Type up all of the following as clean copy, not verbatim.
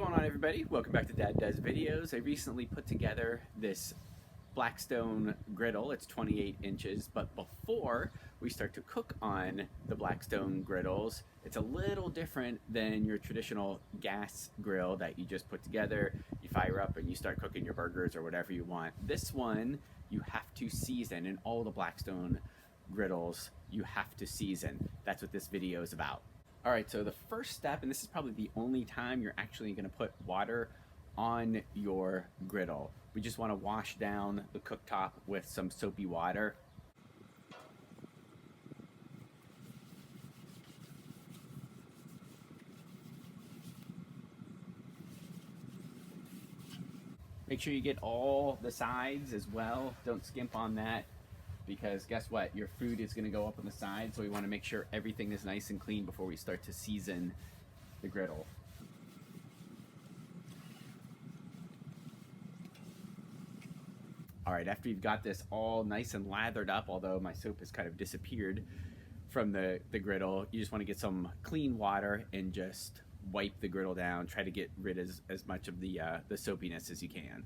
going on, everybody? Welcome back to Dad Does Videos. I recently put together this Blackstone griddle. It's 28 inches, but before we start to cook on the Blackstone griddles, it's a little different than your traditional gas grill that you just put together, you fire up and you start cooking your burgers or whatever you want. This one you have to season. In all the Blackstone griddles you have to season. That's what this video is about. All right, so the first step, and this is probably the only time you're actually going to put water on your griddle. We just want to wash down the cooktop with some soapy water. Make sure you get all the sides as well. Don't skimp on that, because guess what? Your food is going to go up on the side, so we want to make sure everything is nice and clean before we start to season the griddle. All right, after you've got this all nice and lathered up, although my soap has kind of disappeared from the griddle, you just want to get some clean water and just wipe the griddle down. Try to get rid of as much of the soapiness as you can.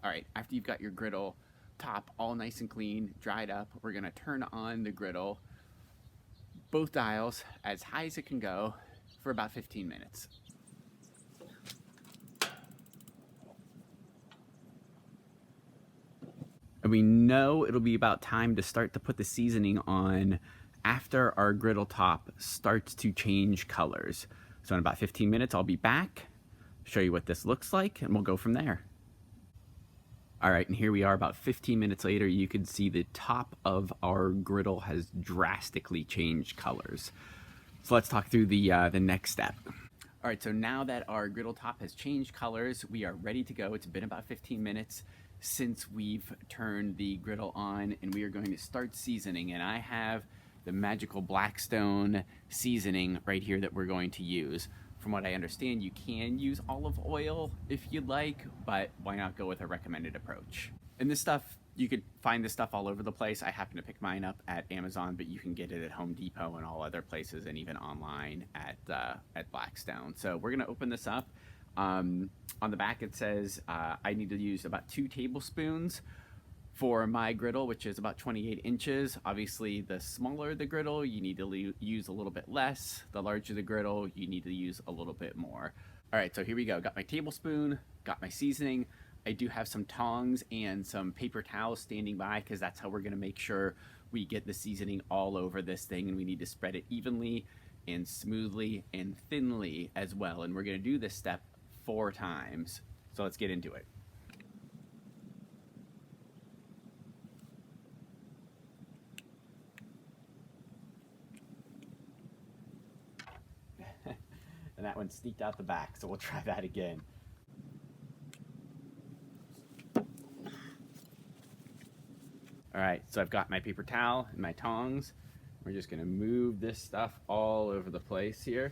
All right, after you've got your griddle top all nice and clean, dried up, we're gonna turn on the griddle, both dials, as high as it can go for about 15 minutes. And we know it'll be about time to start to put the seasoning on after our griddle top starts to change colors. So in about 15 minutes, I'll be back, show you what this looks like, and we'll go from there. All right, and here we are about 15 minutes later. You can see the top of our griddle has drastically changed colors. So let's talk through the next step. All right, so now that our griddle top has changed colors, we are ready to go. It's been about 15 minutes since we've turned the griddle on, and we are going to start seasoning. And I have the magical Blackstone seasoning right here that we're going to use. From what I understand, you can use olive oil if you'd like, but why not go with a recommended approach? And this stuff, you could find this stuff all over the place. I happen to pick mine up at Amazon, but you can get it at Home Depot and all other places, and even online at Blackstone. So we're gonna open this up. On the back it says I need to use about 2 tablespoons for my griddle, which is about 28 inches. Obviously, the smaller the griddle, you need to use a little bit less. The larger the griddle, you need to use a little bit more. All right, so here we go. Got my tablespoon, got my seasoning. I do have some tongs and some paper towels standing by, because that's how we're gonna make sure we get the seasoning all over this thing, and we need to spread it evenly and smoothly and thinly as well. And we're gonna do this step 4 times. So let's get into it. And that one sneaked out the back, so we'll try that again. All right, so I've got my paper towel and my tongs. We're just gonna move this stuff all over the place here.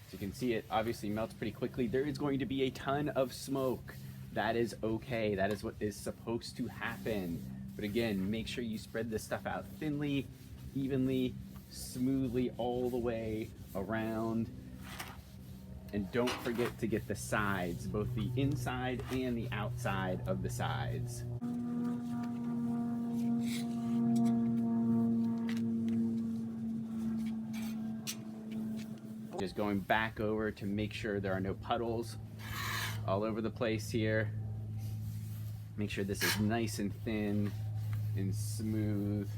So you can see it obviously melts pretty quickly. There is going to be a ton of smoke. That is okay, that is what is supposed to happen. But again, make sure you spread this stuff out thinly, evenly, smoothly all the way around. And don't forget to get the sides, both the inside and the outside of the sides. Just going back over to make sure there are no puddles all over the place here. Make sure this is nice and thin and smooth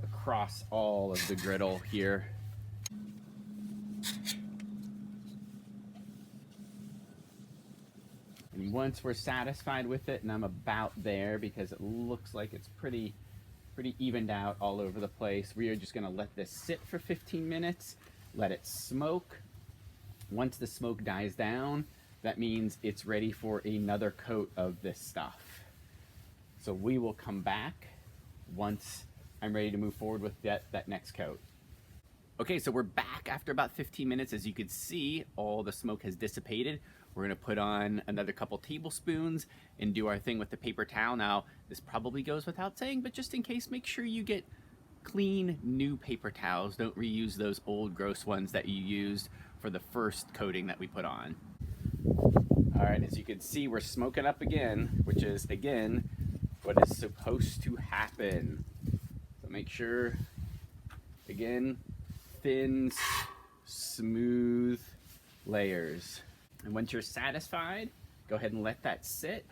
across all of the griddle here. And once we're satisfied with it, and I'm about there because it looks like it's pretty evened out all over the place, we are just gonna let this sit for 15 minutes, let it smoke. Once the smoke dies down, that means it's ready for another coat of this stuff. So we will come back once I'm ready to move forward with that next coat. Okay, so we're back after about 15 minutes. As you can see, all the smoke has dissipated. We're gonna put on another couple tablespoons and do our thing with the paper towel. Now, this probably goes without saying, but just in case, make sure you get clean, new paper towels. Don't reuse those old, gross ones that you used for the first coating that we put on. All right, as you can see, we're smoking up again, which is, again, what is supposed to happen. So make sure, again, thin, smooth layers. And once you're satisfied, go ahead and let that sit.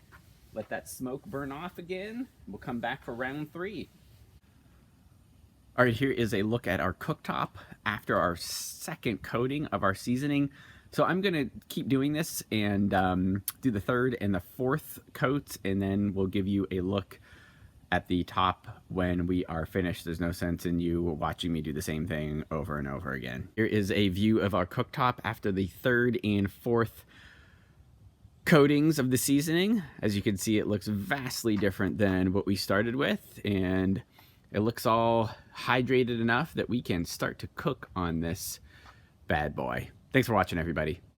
Let that smoke burn off again. We'll come back for round 3. All right, here is a look at our cooktop after our second coating of our seasoning. So I'm gonna keep doing this and do the third and the fourth coats, and then we'll give you a look at the top when we are finished. There's no sense in you watching me do the same thing over and over again. Here is a view of our cooktop after the third and fourth coatings of the seasoning. As you can see, it looks vastly different than what we started with, and it looks all hydrated enough that we can start to cook on this bad boy. Thanks for watching, everybody.